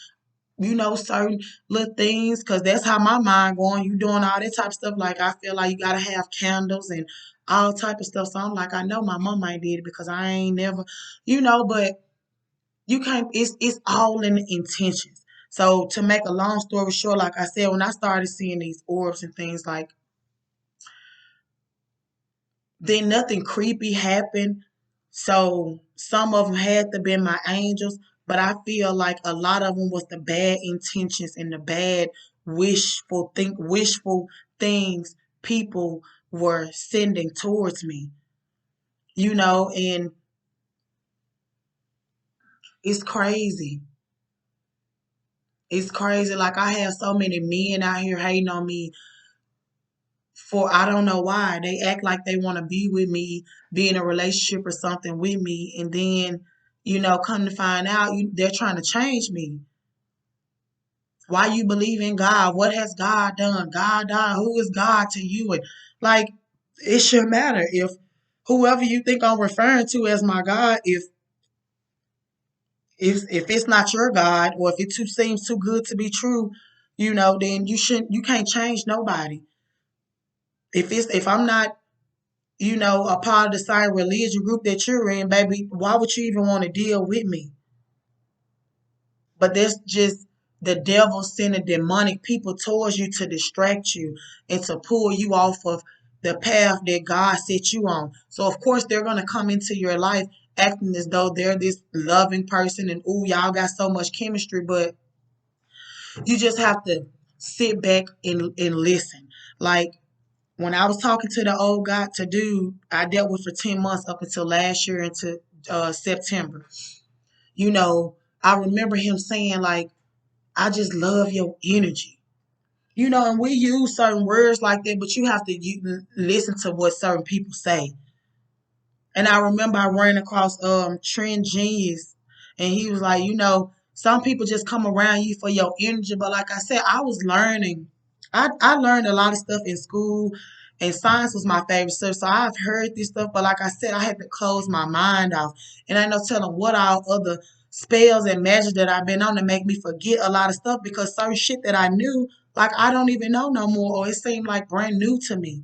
certain little things, because that's how my mind going. You doing all that type of stuff. Like I feel like you gotta have candles and all type of stuff. So I'm like, I know my mama ain't did it because I ain't never, but you can't, it's all in the intentions. So to make a long story short, like I said, when I started seeing these orbs and things, like then nothing creepy happened. So some of them had to be my angels, but I feel like a lot of them was the bad intentions and the bad wishful things people were sending towards me. And it's crazy. It's crazy. Like I have so many men out here hating on me for I don't know why. They act like they want to be with me, be in a relationship or something with me, and then, come to find out they're trying to change me. Why you believe in God? What has God done? God died. Who is God to you? And like it shouldn't matter if whoever you think I'm referring to as my God, if it's not your God, or if it too seems too good to be true, then you can't change nobody. If I'm not, a part of the same religion group that you're in, baby, why would you even want to deal with me? But that's just the devil sending demonic people towards you to distract you and to pull you off of the path that God set you on. So of course they're gonna come into your life acting as though they're this loving person and ooh, y'all got so much chemistry, but you just have to sit back and listen. Like when I was talking to the old God to dude I dealt with for 10 months up until last year into September, you know, I remember him saying, like, I just love your energy. And we use certain words like that, but you have to listen to what certain people say. And I remember I ran across Trend Genius, and he was like, some people just come around you for your energy. But like I said, I was learning. I learned a lot of stuff in school, and science was my favorite subject. So I've heard this stuff, but like I said, I had to close my mind off. And I know telling what all other spells and magic that I've been on to make me forget a lot of stuff, because certain shit that I knew, like I don't even know no more, or it seemed like brand new to me.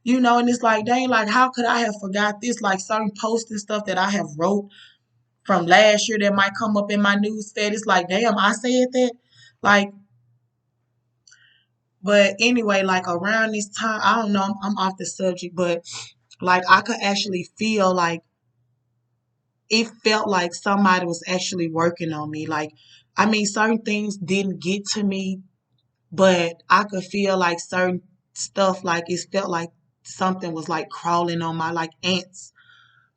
And it's like, dang, like, how could I have forgot this? Like, certain posts and stuff that I have wrote from last year that might come up in my news feed. It's like, damn, I said that. Like, but anyway, like, around this time, I don't know, I'm off the subject, but, like, I could actually feel, like, it felt like somebody was actually working on me. Like, I mean, certain things didn't get to me, but I could feel, like, certain stuff, like, it felt like something was, like, crawling on my, like, ants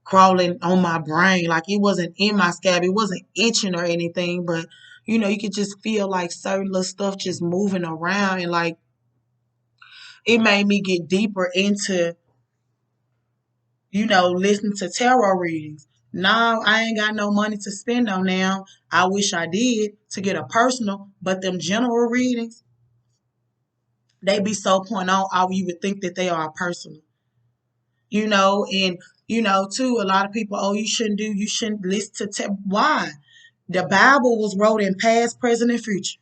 crawling on my brain. Like it wasn't in my scab, it wasn't itching or anything, but you could just feel like certain little stuff just moving around, and like it made me get deeper into, listening to tarot readings. Now I ain't got no money to spend on now. I wish I did to get a personal, but them general readings, they be so point on how you would think that they are personal. And too, a lot of people, oh, you shouldn't listen to why? The Bible was wrote in past, present, and future.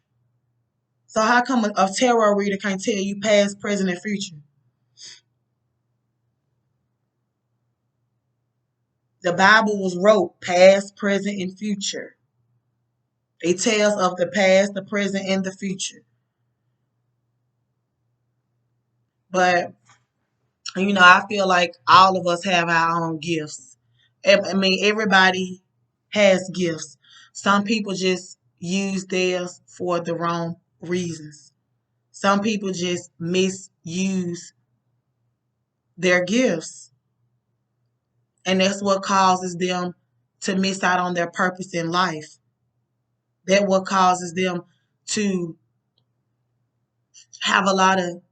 So how come a tarot reader can't tell you past, present, and future? The Bible was wrote past, present, and future. It tells of the past, the present, and the future. But I feel like all of us have our own gifts. I mean, everybody has gifts. Some people just use theirs for the wrong reasons. Some people just misuse their gifts. And that's what causes them to miss out on their purpose in life. That what causes them to have a lot of,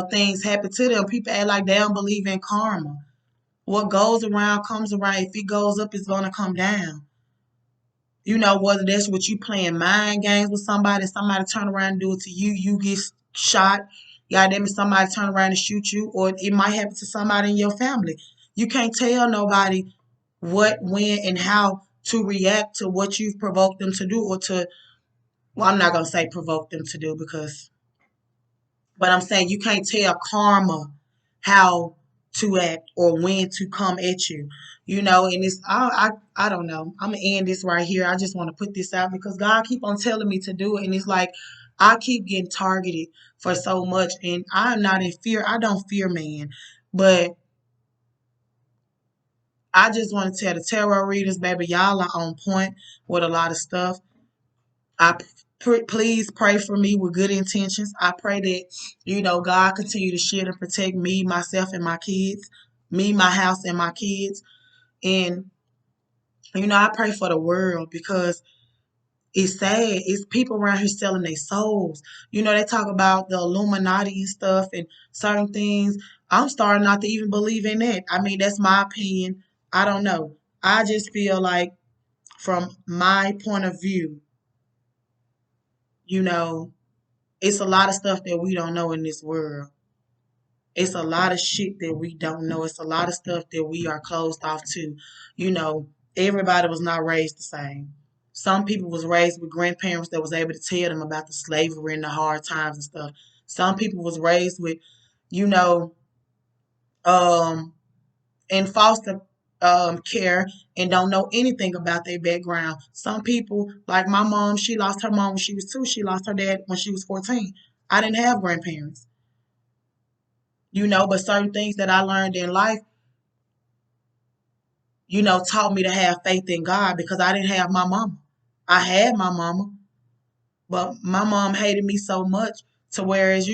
things happen to them. People act like they don't believe in karma. What goes around comes around. If it goes up, it's gonna come down. Whether that's what you playing mind games with somebody turn around and do it to you, you get shot. Goddamn it, somebody turn around and shoot you, or it might happen to somebody in your family. You can't tell nobody what, when, and how to react to what you've provoked them to do, or to, well, I'm not gonna say provoke them to do because, but I'm saying you can't tell karma how to act or when to come at you. And it's I don't know. I'm gonna end this right here. I just want to put this out because God keep on telling me to do it, and it's like I keep getting targeted for so much, and I'm not in fear. I don't fear man, but I just want to tell the tarot readers, baby, y'all are on point with a lot of stuff. I please pray for me with good intentions. I pray that God continue to shield and protect me, myself, and my kids, me, my house, and my kids. And I pray for the world because it's sad. It's people around here selling their souls. They talk about the Illuminati and stuff and certain things. I'm starting not to even believe in that. I mean, that's my opinion. I don't know. I just feel like, from my point of view, you know, it's a lot of stuff that we don't know in this world. It's a lot of shit that we don't know. It's a lot of stuff that we are closed off to. You know, everybody was not raised the same. Some people was raised with grandparents that was able to tell them about the slavery and the hard times and stuff. Some people was raised with, you know, um, in foster care and don't know anything about their background. Some people, like my mom, she lost her mom when she was 2. She lost her dad when she was 14. I didn't have grandparents, but certain things that I learned in life, taught me to have faith in God because I didn't have my mama. I had my mama, but my mom hated me so much to whereas,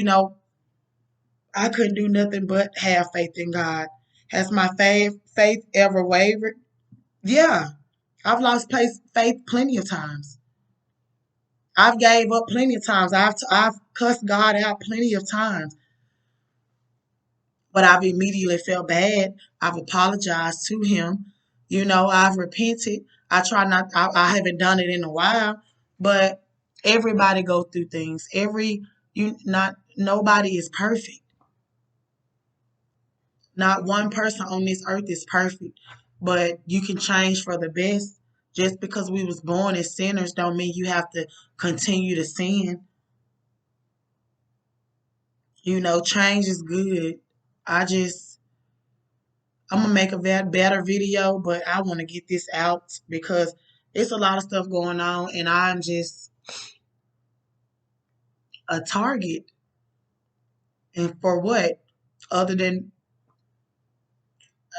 I couldn't do nothing but have faith in God. Has my faith ever wavered? Yeah. I've lost faith plenty of times. I've gave up plenty of times. I've cussed God out plenty of times. But I've immediately felt bad. I've apologized to him. I've repented. I try not. I haven't done it in a while, but everybody go through things. Nobody is perfect. Not one person on this earth is perfect, but you can change for the best. Just because we was born as sinners don't mean you have to continue to sin. Change is good. I just I'm gonna make a better video, but I want to get this out because it's a lot of stuff going on, and I'm just a target. And for what? Other than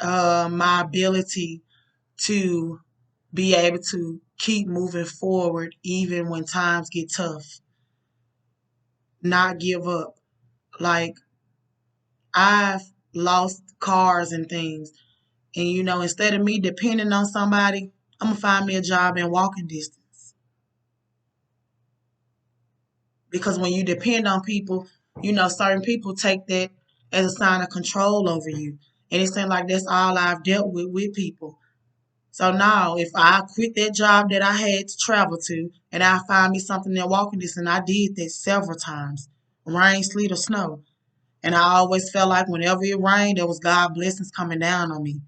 my ability to be able to keep moving forward even when times get tough, not give up. Like I've lost cars and things, and instead of me depending on somebody, I'm gonna find me a job in walking distance. Because when you depend on people, certain people take that as a sign of control over you. And it seems like that's all I've dealt with people. So now, if I quit that job that I had to travel to and I find me something in walking distance, I did that several times, rain, sleet, or snow. And I always felt like whenever it rained, there was God blessings coming down on me.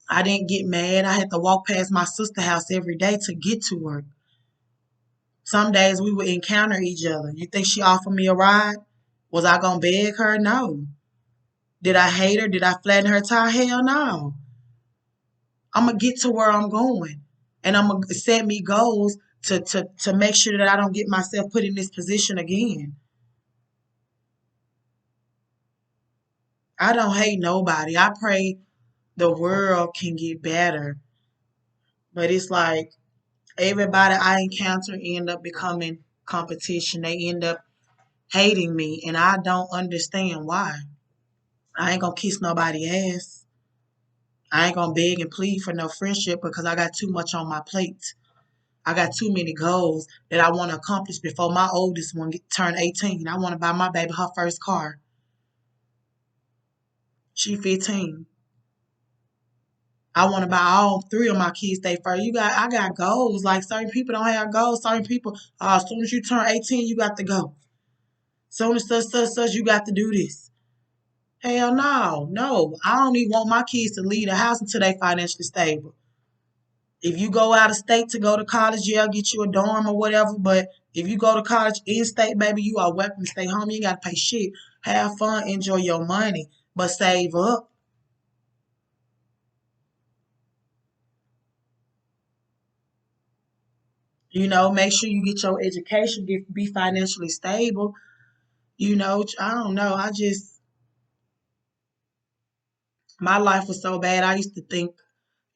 I didn't get mad. I had to walk past my sister's house every day to get to work. Some days we would encounter each other. You think she offered me a ride? Was I gonna beg her? No. Did I hate her? Did I flatten her tire? Hell no. I'm gonna get to where I'm going, and I'm gonna set me goals to make sure that I don't get myself put in this position again. I don't hate nobody. I pray the world can get better, but it's like everybody I encounter end up becoming competition. They end up hating me, and I don't understand why. I ain't gonna kiss nobody ass. I ain't gonna beg and plead for no friendship because I got too much on my plate. I got too many goals that I want to accomplish before my oldest one turn 18. I want to buy my baby her first car. She 15. I want to buy all three of my kids they first. I got goals. Like certain people don't have goals. Certain people, as soon as you turn 18, you got to go. Soon as such, you got to do this. Hell no, no. I don't even want my kids to leave the house until they financially stable. If you go out of state to go to college, yeah, get you a dorm or whatever. But if you go to college in state, baby, you are welcome to stay home. You ain't got to pay shit. Have fun, enjoy your money, but save up. Make sure you get your education, be financially stable. I don't know. My life was so bad. I used to think,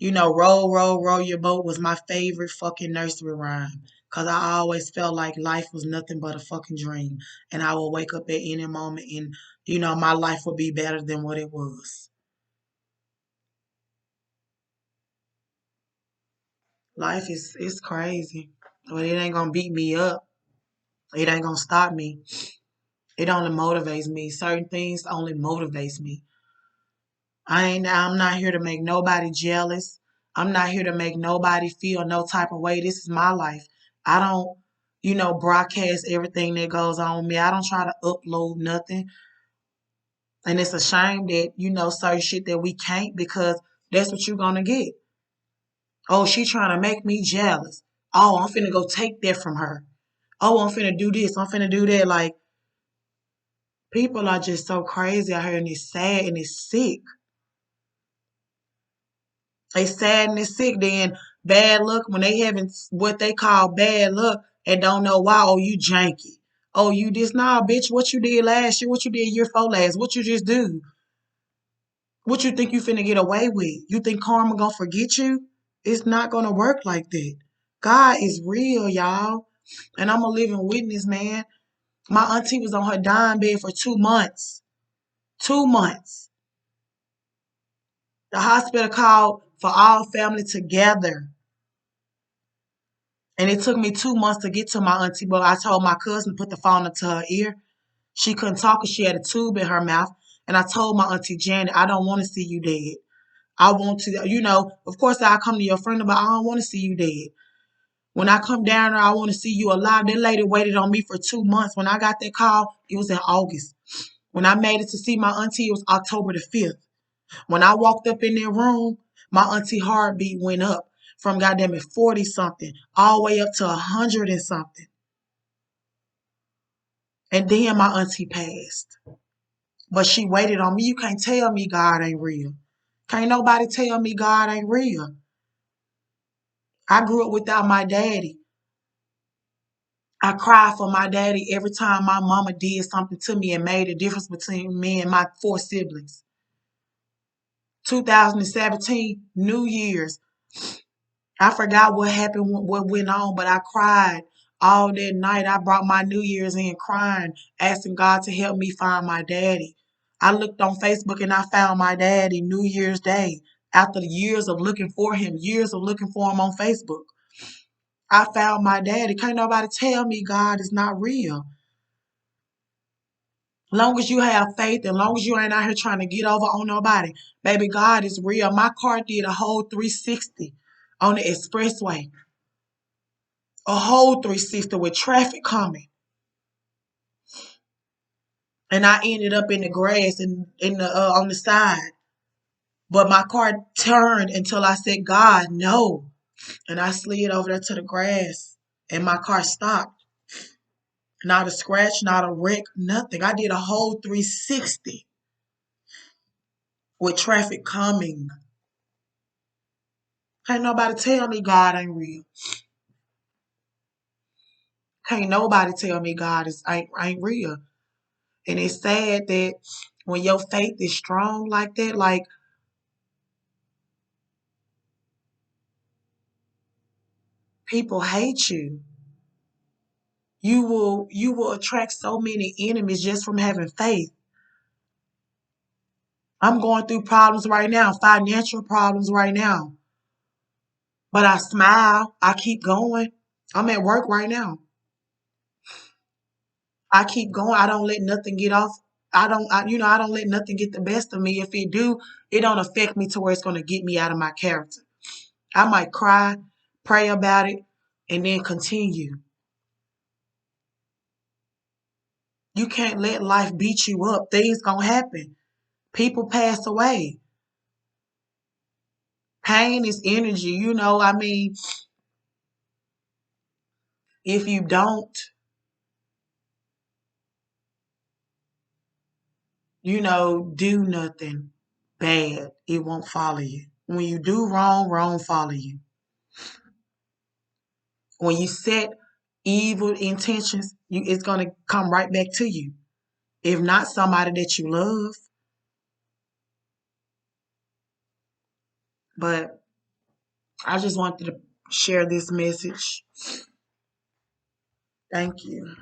roll, roll, roll your boat was my favorite fucking nursery rhyme. Cause I always felt like life was nothing but a fucking dream. And I would wake up at any moment and, my life would be better than what it was. Life is crazy. But it ain't gonna beat me up. It ain't gonna stop me. It only motivates me. Certain things only motivates me. I'm not here to make nobody jealous. I'm not here to make nobody feel no type of way. This is my life. I don't, broadcast everything that goes on with me. I don't try to upload nothing. And it's a shame that, certain shit that we can't because that's what you're gonna get. Oh, she trying to make me jealous. Oh, I'm finna go take that from her. Oh, I'm finna do this. I'm finna do that. Like, people are just so crazy out here and it's sad and it's sick. They sad and they sick. Then bad luck when they having what they call bad luck and don't know why. Oh, you janky. Oh, you this nah, bitch. What you did last year? What you did year 4 last? What you just do? What you think you finna get away with? You think karma gonna forget you? It's not gonna work like that. God is real, y'all. And I'm a living witness, man. My auntie was on her dying bed for 2 months. 2 months. The hospital called for all family together. And it took me 2 months to get to my auntie, but I told my cousin to put the phone up to her ear. She couldn't talk because she had a tube in her mouth. And I told my auntie Janet, I don't want to see you dead. I want to, of course I'll come to your friend, but I don't want to see you dead. When I come down there, I want to see you alive. That lady waited on me for 2 months. When I got that call, it was in August. When I made it to see my auntie, it was October the 5th. When I walked up in their room, my auntie heartbeat went up from goddamn it 40 something all the way up to 100 and something. And then my auntie passed. But she waited on me. You can't tell me God ain't real. Can't nobody tell me God ain't real. I grew up without my daddy. I cried for my daddy every time my mama did something to me and made a difference between me and my 4 siblings. 2017, New Year's. I forgot what happened, what went on, but I cried all that night. I brought my New Year's in crying, asking God to help me find my daddy. I looked on Facebook and I found my daddy New Year's Day after years of looking for him, years of looking for him on Facebook. I found my daddy. Can't nobody tell me God is not real. Long as you have faith and long as you ain't out here trying to get over on nobody, baby, God is real. My car did a whole 360 on the expressway, a whole 360 with traffic coming. And I ended up in the grass and in the on the side. But my car turned until I said, God, no. And I slid over there to the grass and my car stopped. Not a scratch, not a wreck, nothing. I did a whole 360 with traffic coming. Can't nobody tell me God ain't real. Can't nobody tell me God ain't real. And it's sad that when your faith is strong like that, like people hate you. You will attract so many enemies just from having faith. I'm going through problems right now, financial problems right now. But I smile. I keep going. I'm at work right now. I keep going. I don't let nothing get off. I don't let nothing get the best of me. If it do, it don't affect me to where it's going to get me out of my character. I might cry, pray about it, and then continue. You can't let life beat you up. Things going to happen. People pass away. Pain is energy. I mean, if you don't, do nothing bad, it won't follow you. When you do wrong, wrong follow you. When you set evil intentions, it's going to come right back to you. If not somebody that you love. But I just wanted to share this message. Thank you.